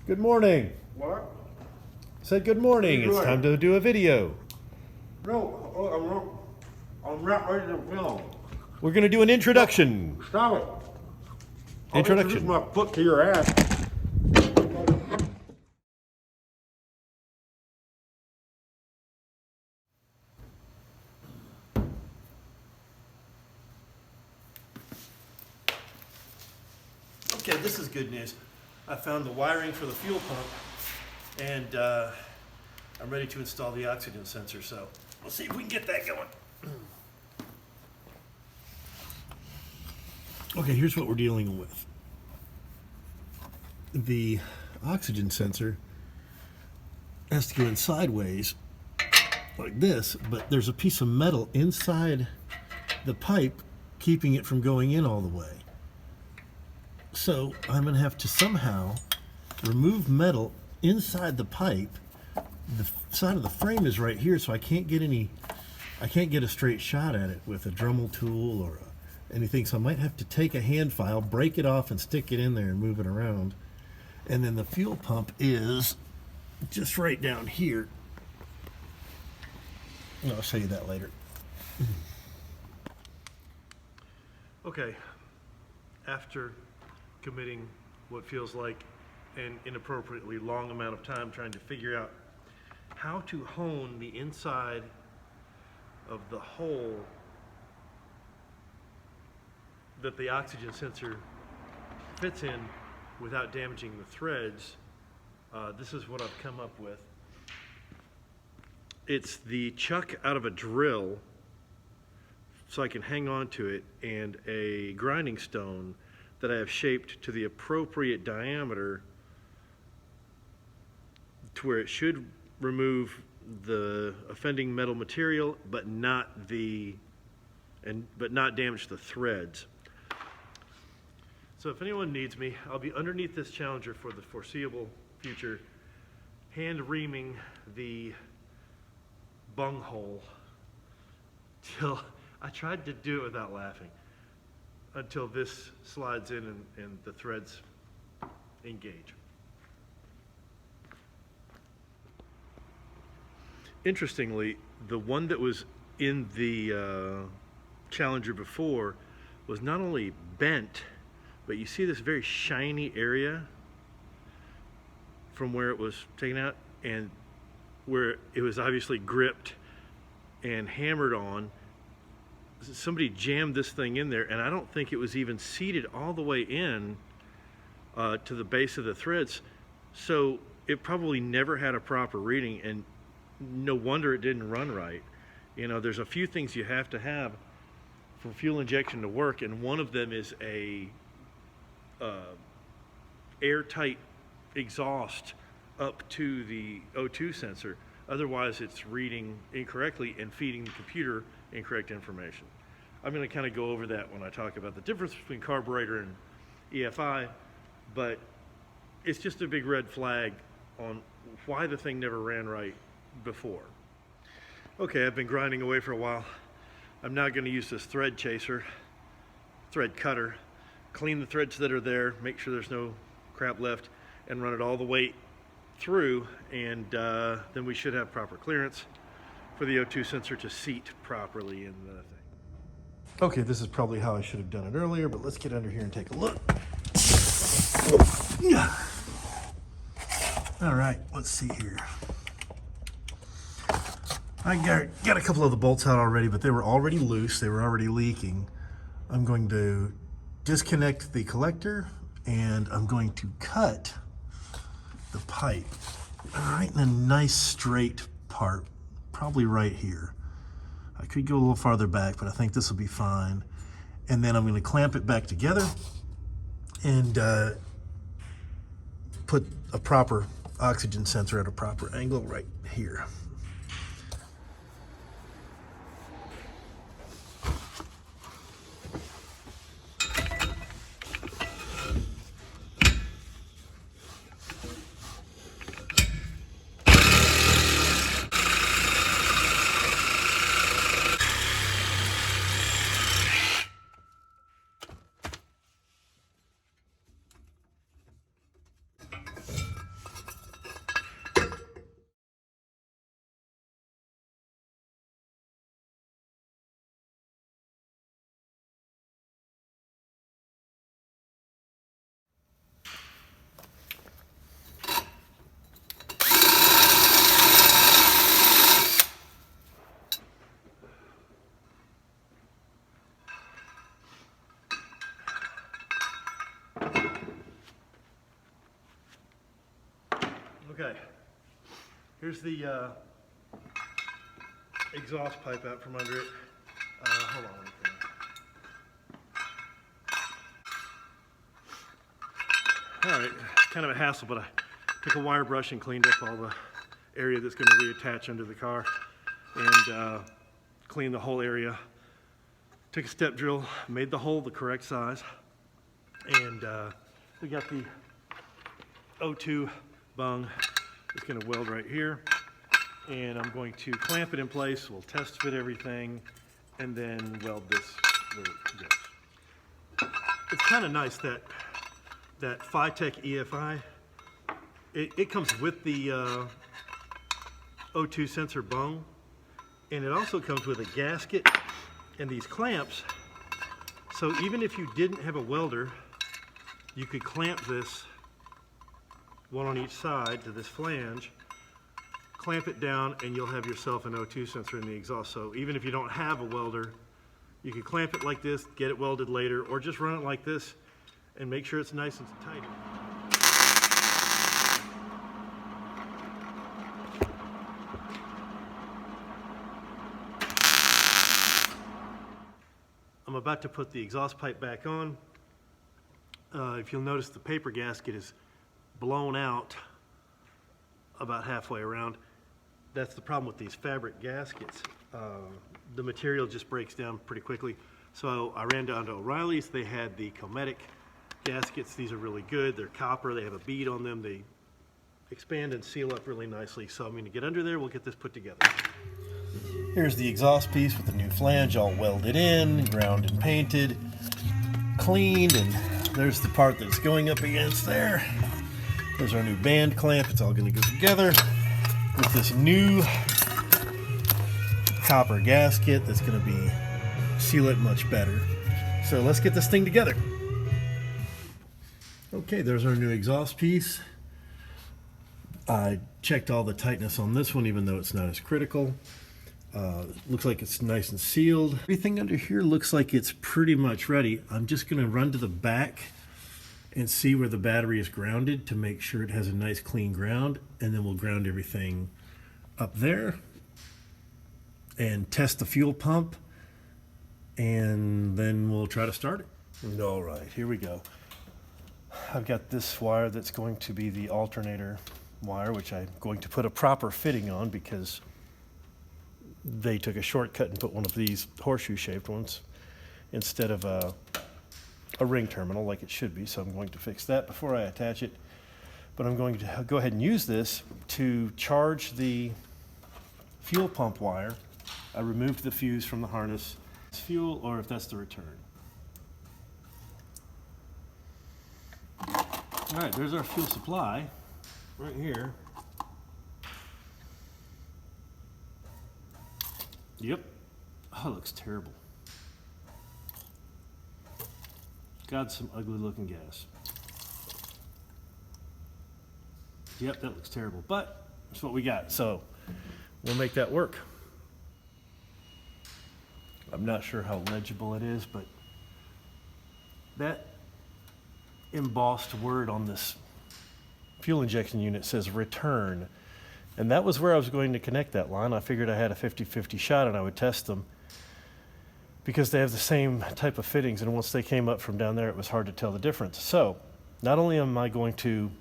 Good morning. What? Said good morning. Good It's time to do a video. No, I'm not ready to film. We're going to do an introduction. Stop it. I'll Introduction. introduce my foot to your ass. Okay, this is good news. I found the wiring for the fuel pump, and I'm ready to install the oxygen sensor, so we'll see if we can get that going. Okay, here's what we're dealing with. The oxygen sensor has to go in sideways like this, but there's a piece of metal inside the pipe keeping it from going in all the way. So I'm going to have to somehow remove metal inside the pipe. The side of the frame is right here, so I can't get a straight shot at it with a Dremel tool or anything. So I might have to take a hand file, break it off, and stick it in there and move it around. And then the fuel pump is just right down here. And I'll show you that later. Okay, after committing what feels like an inappropriately long amount of time trying to figure out how to hone the inside of the hole that the oxygen sensor fits in without damaging the threads, this is what I've come up with. It's the chuck out of a drill so I can hang on to it, and a grinding stone that I have shaped to the appropriate diameter to where it should remove the offending metal material but not damage the threads. So if anyone needs me, I'll be underneath this Challenger for the foreseeable future, hand reaming the bung hole till I tried to do it without laughing, until this slides in and the threads engage. Interestingly, the one that was in the Challenger before was not only bent, but you see this very shiny area from where it was taken out and where it was obviously gripped and hammered on. Somebody jammed this thing in there, and I don't think it was even seated all the way in to the base of the threads. So it probably never had a proper reading, and no wonder it didn't run right. You know, there's a few things you have to have for fuel injection to work, and one of them is a airtight exhaust up to the O2 sensor. Otherwise, it's reading incorrectly and feeding the computer incorrect information. I'm going to kind of go over that when I talk about the difference between carburetor and EFI, but it's just a big red flag on why the thing never ran right before. Okay, I've been grinding away for a while. I'm now going to use this thread chaser, thread cutter, clean the threads that are there, make sure there's no crap left, and run it all the way through, and then we should have proper clearance for the O2 sensor to seat properly in the thing. Okay, this is probably how I should have done it earlier, but let's get under here and take a look. All right, let's see here. I got a couple of the bolts out already, but they were already loose. They were already leaking. I'm going to disconnect the collector, and I'm going to cut the pipe right in a nice straight part, probably right here. I could go a little farther back, but I think this will be fine. And then I'm going to clamp it back together and put a proper oxygen sensor at a proper angle right here. Here's the exhaust pipe out from under it. Hold on. All right, kind of a hassle, but I took a wire brush and cleaned up all the area that's going to reattach under the car, and cleaned the whole area. Took a step drill, made the hole the correct size, and we got the O2 bung. It's going to weld right here, and I'm going to clamp it in place. We'll test fit everything, and then weld this where it goes. It's kind of nice that Phytech EFI, it comes with the O2 sensor bung, and it also comes with a gasket and these clamps. So even if you didn't have a welder, you could clamp this, one on each side to this flange, clamp it down, and you'll have yourself an O2 sensor in the exhaust. So even if you don't have a welder, you can clamp it like this, get it welded later, or just run it like this and make sure it's nice and tight. I'm about to put the exhaust pipe back on. If you'll notice, the paper gasket is blown out about halfway around. That's the problem with these fabric gaskets. The material just breaks down pretty quickly. So I ran down to O'Reilly's. They had the Cometic gaskets. These are really good. They're copper. They have a bead on them. They expand and seal up really nicely. So I'm going to get under there. We'll get this put together. Here's the exhaust piece with the new flange all welded in, ground and painted, cleaned, and there's the part that's going up against there. There's our new band clamp. It's all going to go together with this new copper gasket that's going to seal it much better. So let's get this thing together. Okay, there's our new exhaust piece. I checked all the tightness on this one, even though it's not as critical. Looks like it's nice and sealed. Everything under here looks like it's pretty much ready. I'm just going to run to the back and see where the battery is grounded to make sure it has a nice clean ground, and then we'll ground everything up there and test the fuel pump, and then we'll try to start it. All right, here we go. I've got this wire that's going to be the alternator wire, which I'm going to put a proper fitting on because they took a shortcut and put one of these horseshoe-shaped ones instead of a ring terminal like it should be. So I'm going to fix that before I attach it. But I'm going to go ahead and use this to charge the fuel pump wire. I removed the fuse from the harness. It's fuel, or if that's the return. All right, there's our fuel supply right here. Yep. Oh, it looks terrible. Got some ugly looking gas. Yep, that looks terrible, but that's what we got. So we'll make that work. I'm not sure how legible it is, but that embossed word on this fuel injection unit says return. And that was where I was going to connect that line. I figured I had a 50-50 shot and I would test them because they have the same type of fittings, and once they came up from down there, it was hard to tell the difference. So not only am I going to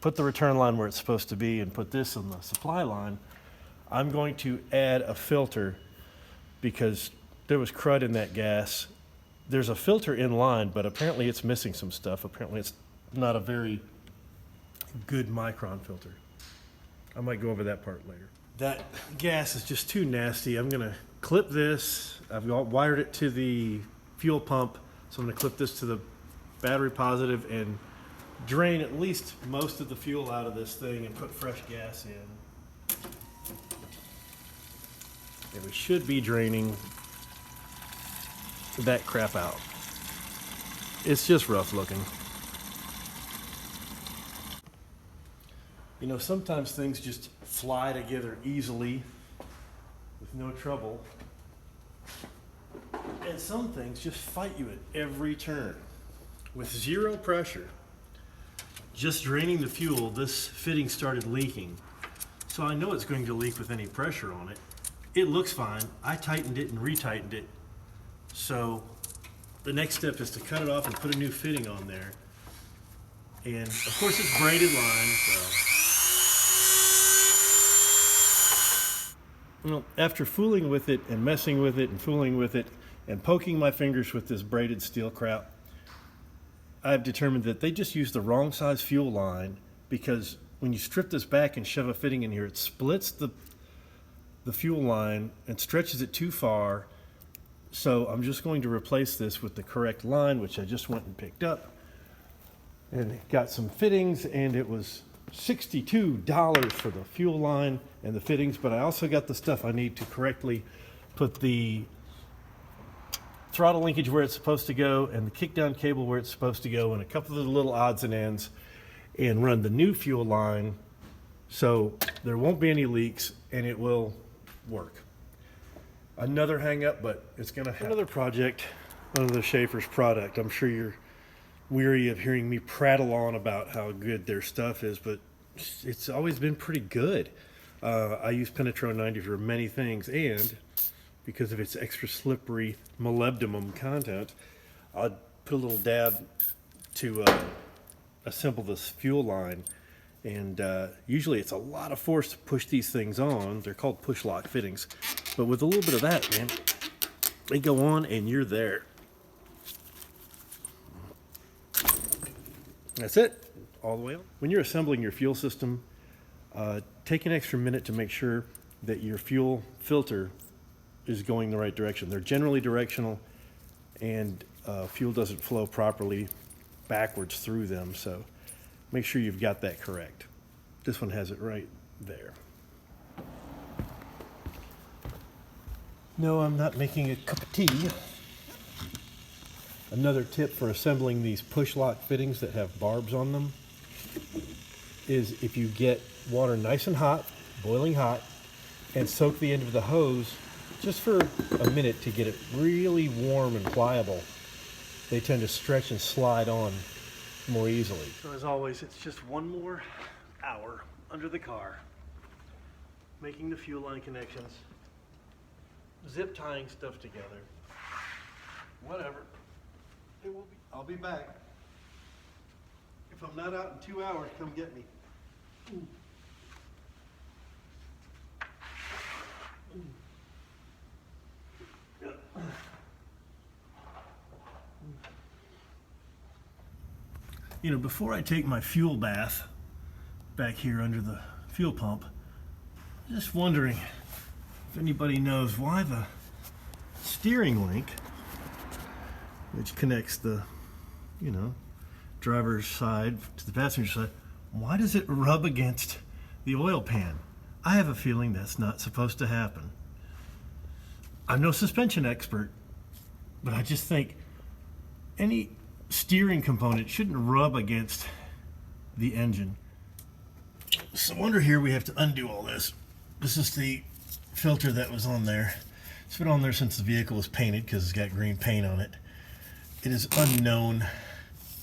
put the return line where it's supposed to be and put this on the supply line, I'm going to add a filter because there was crud in that gas. There's a filter in line, but apparently it's missing some stuff. Apparently it's not a very good micron filter. I might go over that part later. That gas is just too nasty. I'm gonna clip this. I've wired it to the fuel pump, so I'm gonna clip this to the battery positive and drain at least most of the fuel out of this thing and put fresh gas in. And we should be draining that crap out. It's just rough looking. You know, sometimes things just fly together easily with no trouble. And some things just fight you at every turn. With zero pressure, just draining the fuel, this fitting started leaking. So So I know it's going to leak with any pressure on it. It looks fine. I tightened it and retightened it. So the next step is to cut it off and put a new fitting on there. And of course it's braided line, so. Well, after fooling with it and messing with it and fooling with it and poking my fingers with this braided steel crap, I've determined that they just used the wrong size fuel line, because when you strip this back and shove a fitting in here, it splits the fuel line and stretches it too far. So I'm just going to replace this with the correct line, which I just went and picked up and got some fittings, and it was $62 for the fuel line and the fittings, but I also got the stuff I need to correctly put the throttle linkage where it's supposed to go and the kickdown cable where it's supposed to go, and a couple of the little odds and ends, and run the new fuel line so there won't be any leaks and it will work. Another hang up, but it's gonna happen. Another project under the Schaefer's product. I'm sure you're weary of hearing me prattle on about how good their stuff is, but it's always been pretty good. I use Pentatron 90 for many things, and because of its extra slippery molybdenum content, I'll put a little dab to assemble this fuel line. And usually it's a lot of force to push these things on. They're called push lock fittings. But with a little bit of that, man, they go on and you're there. That's it, all the way on. When you're assembling your fuel system, take an extra minute to make sure that your fuel filter is going the right direction. They're generally directional, and fuel doesn't flow properly backwards through them, so make sure you've got that correct. This one has it right there. No, I'm not making a cup of tea. Another tip for assembling these push lock fittings that have barbs on them is if you get water nice and hot, boiling hot, and soak the end of the hose just for a minute to get it really warm and pliable, they tend to stretch and slide on more easily. So as always, it's just one more hour under the car, making the fuel line connections, zip tying stuff together, whatever. It will be, I'll be back. If I'm not out in 2 hours, come get me. Ooh. You know, before I take my fuel bath back here under the fuel pump, I'm just wondering if anybody knows why the steering link, which connects the, you know, driver's side to the passenger side, why does it rub against the oil pan? I have a feeling that's not supposed to happen. I'm no suspension expert, but I just think any steering component shouldn't rub against the engine. So under here we have to undo all this. This is the filter that was on there. It's been on there since the vehicle was painted because it's got green paint on it. It is unknown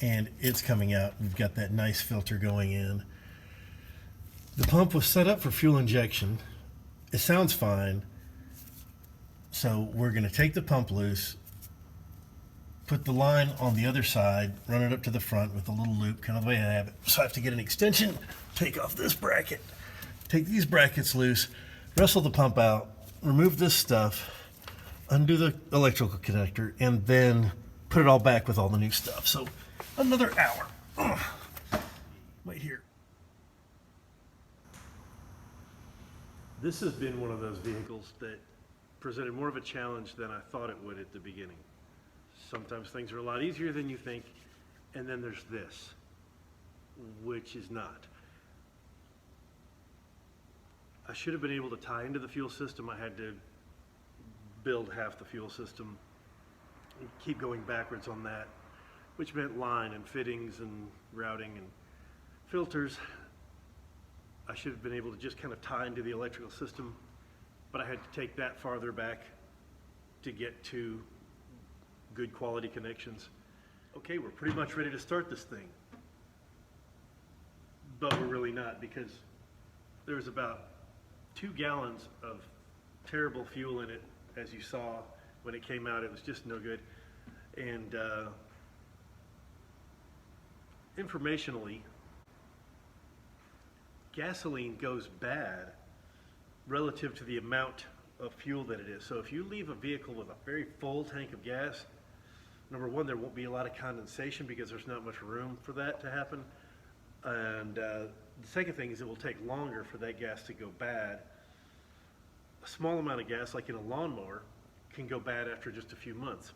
and it's coming out. We've got that nice filter going in. The pump was set up for fuel injection. It sounds fine. So we're going to take the pump loose, put the line on the other side, run it up to the front with a little loop, kind of the way I have it. So I have to get an extension, take off this bracket, take these brackets loose, wrestle the pump out, remove this stuff, undo the electrical connector, and then put it all back with all the new stuff. So another hour. Ugh. Wait here. This has been one of those vehicles that presented more of a challenge than I thought it would at the beginning. Sometimes things are a lot easier than you think, and then there's this, which is not. I should have been able to tie into the fuel system. I had to build half the fuel system and keep going backwards on that, which meant line and fittings and routing and filters. I should have been able to just kind of tie into the electrical system, but I had to take that farther back to get to good quality connections. Okay, we're pretty much ready to start this thing, but we're really not, because there's about 2 gallons of terrible fuel in it, as you saw when it came out. It was just no good. And informationally, gasoline goes bad relative to the amount of fuel that it is. So if you leave a vehicle with a very full tank of gas, number one, there won't be a lot of condensation because there's not much room for that to happen. And the second thing is it will take longer for that gas to go bad. A small amount of gas, like in a lawnmower, can go bad after just a few months.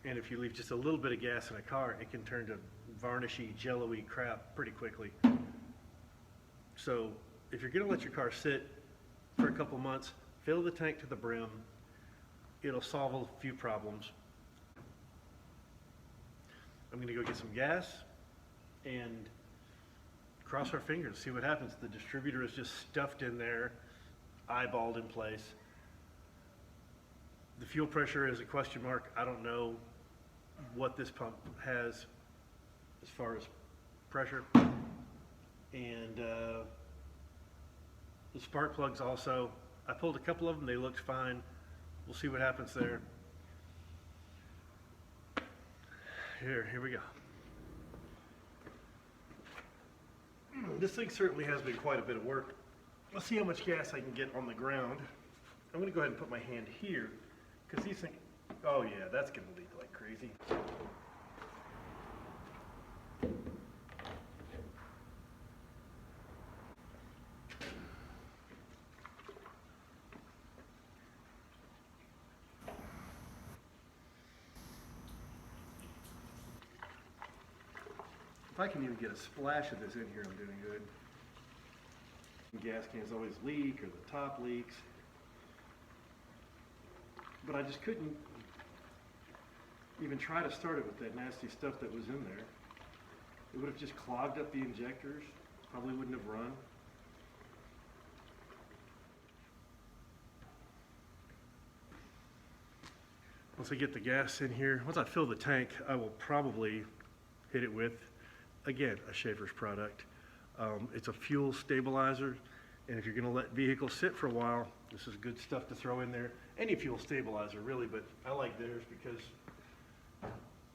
And if you leave just a little bit of gas in a car, it can turn to varnishy, jello-y crap pretty quickly. So if you're gonna let your car sit for a couple months, fill the tank to the brim. It'll solve a few problems. I'm gonna go get some gas and cross our fingers, see what happens. The distributor is just stuffed in there, eyeballed in place. The fuel pressure is a question mark. I don't know what this pump has as far as pressure. And the spark plugs also, I pulled a couple of them, they looked fine. We'll see what happens there. Here we go. This thing certainly has been quite a bit of work. Let's see how much gas I can get on the ground. I'm gonna go ahead and put my hand here, because these things, oh yeah, that's gonna leak like crazy. If I can even get a splash of this in here, I'm doing good. Gas cans always leak, or the top leaks. But I just couldn't even try to start it with that nasty stuff that was in there. It would have just clogged up the injectors, probably wouldn't have run. Once I get the gas in here, once I fill the tank, I will probably hit it with, again, a Schaefer's product. It's a fuel stabilizer, and if you're gonna let vehicles sit for a while, this is good stuff to throw in there. Any fuel stabilizer, really, but I like theirs because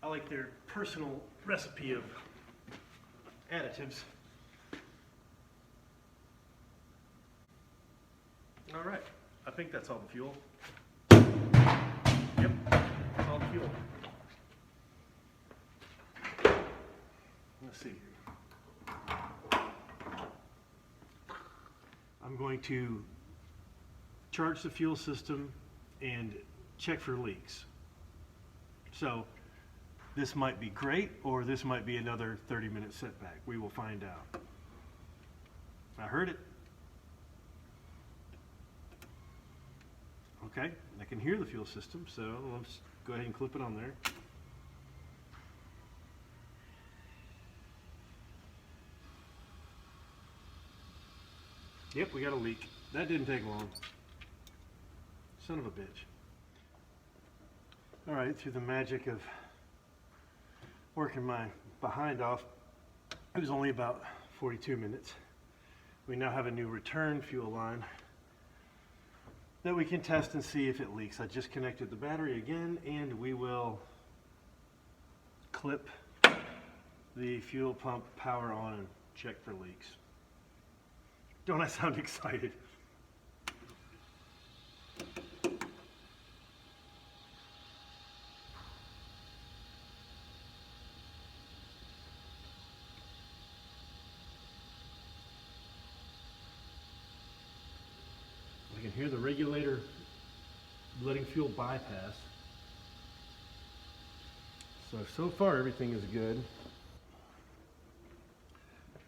I like their personal recipe of additives. All right, I think that's all the fuel. Yep, that's all the fuel. Let's see here. I'm going to charge the fuel system and check for leaks. So this might be great, or this might be another 30-minute setback. We will find out. I heard it. Okay, I can hear the fuel system, so let's go ahead and clip it on there. Yep, we got a leak. That didn't take long. Son of a bitch. All right, through the magic of working my behind off, it was only about 42 minutes. We now have a new return fuel line that we can test and see if it leaks. I just connected the battery again, and we will clip the fuel pump power on and check for leaks. Don't I sound excited? I can hear the regulator letting fuel bypass. So far everything is good.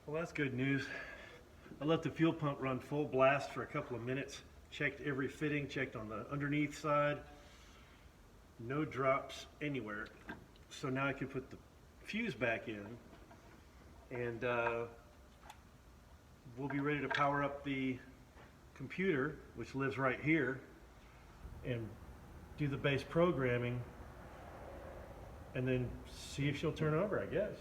Well, that's good news. I let the fuel pump run full blast for a couple of minutes, checked every fitting, checked on the underneath side, no drops anywhere. So now I can put the fuse back in, and we'll be ready to power up the computer, which lives right here, and do the base programming, and then see if she'll turn over, I guess.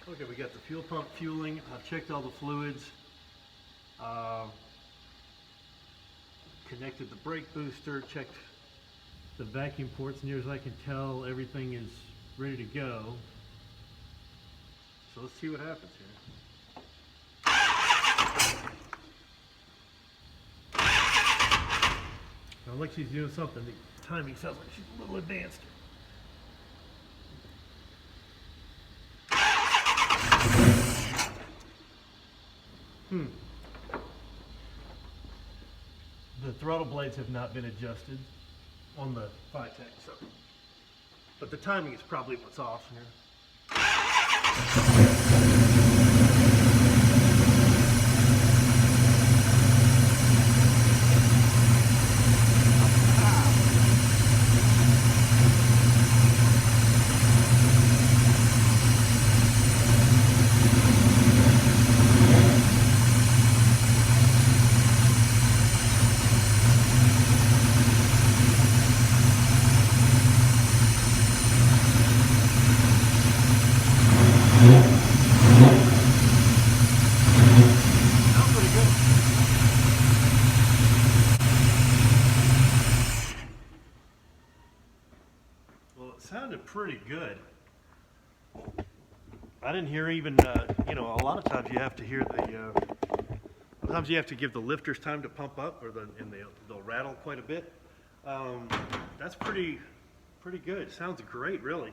Okay, we got the fuel pump fueling. I've checked all the fluids. Connected the brake booster, checked the vacuum ports. Near as I can tell, everything is ready to go. So let's see what happens here. Now Lexi's doing something. The timing sounds like she's a little advanced. The throttle blades have not been adjusted on the Phytech, so. But the timing is probably what's off here. Sounds pretty good. Well, it sounded pretty good. I didn't hear even, a lot of times you have to hear sometimes you have to give the lifters time to pump up, and they'll rattle quite a bit. That's pretty good. Sounds great, really.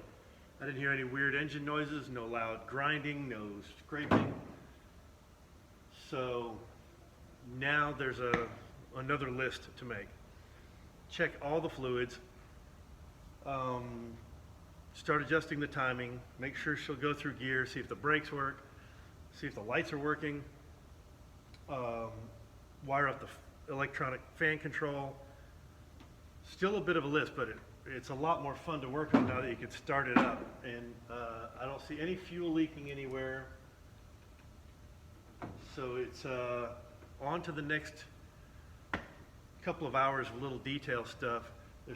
I didn't hear any weird engine noises, no loud grinding, no scraping. So now there's another list to make. Check all the fluids. Start adjusting the timing. Make sure she'll go through gear, see if the brakes work, see if the lights are working. Wire up the electronic fan control. Still a bit of a list, but it's a lot more fun to work on now that you can start it up. And I don't see any fuel leaking anywhere. So it's on to the next couple of hours of little detail stuff. I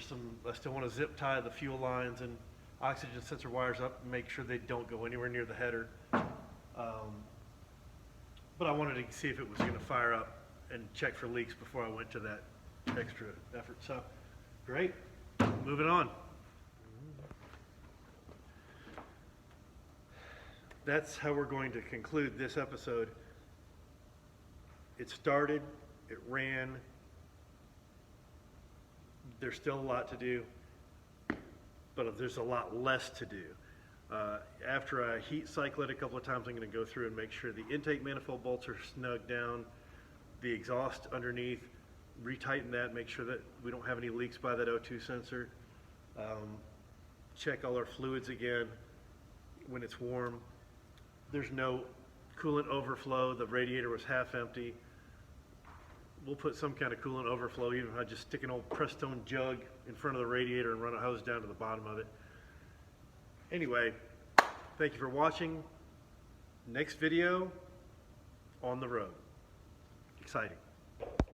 still want to zip tie the fuel lines and oxygen sensor wires up and make sure they don't go anywhere near the header. But I wanted to see if it was going to fire up and check for leaks before I went to that extra effort. So, great. Moving on. That's how we're going to conclude this episode. It started, it ran. There's still a lot to do, but there's a lot less to do. After I heat cycle it a couple of times, I'm going to go through and make sure the intake manifold bolts are snug down, the exhaust underneath, retighten that, make sure that we don't have any leaks by that O2 sensor. Check all our fluids again when it's warm. There's no coolant overflow. The radiator was half empty. We'll put some kind of coolant overflow, even if I just stick an old Prestone jug in front of the radiator and run a hose down to the bottom of it. Anyway, thank you for watching. Next video, on the road. Exciting.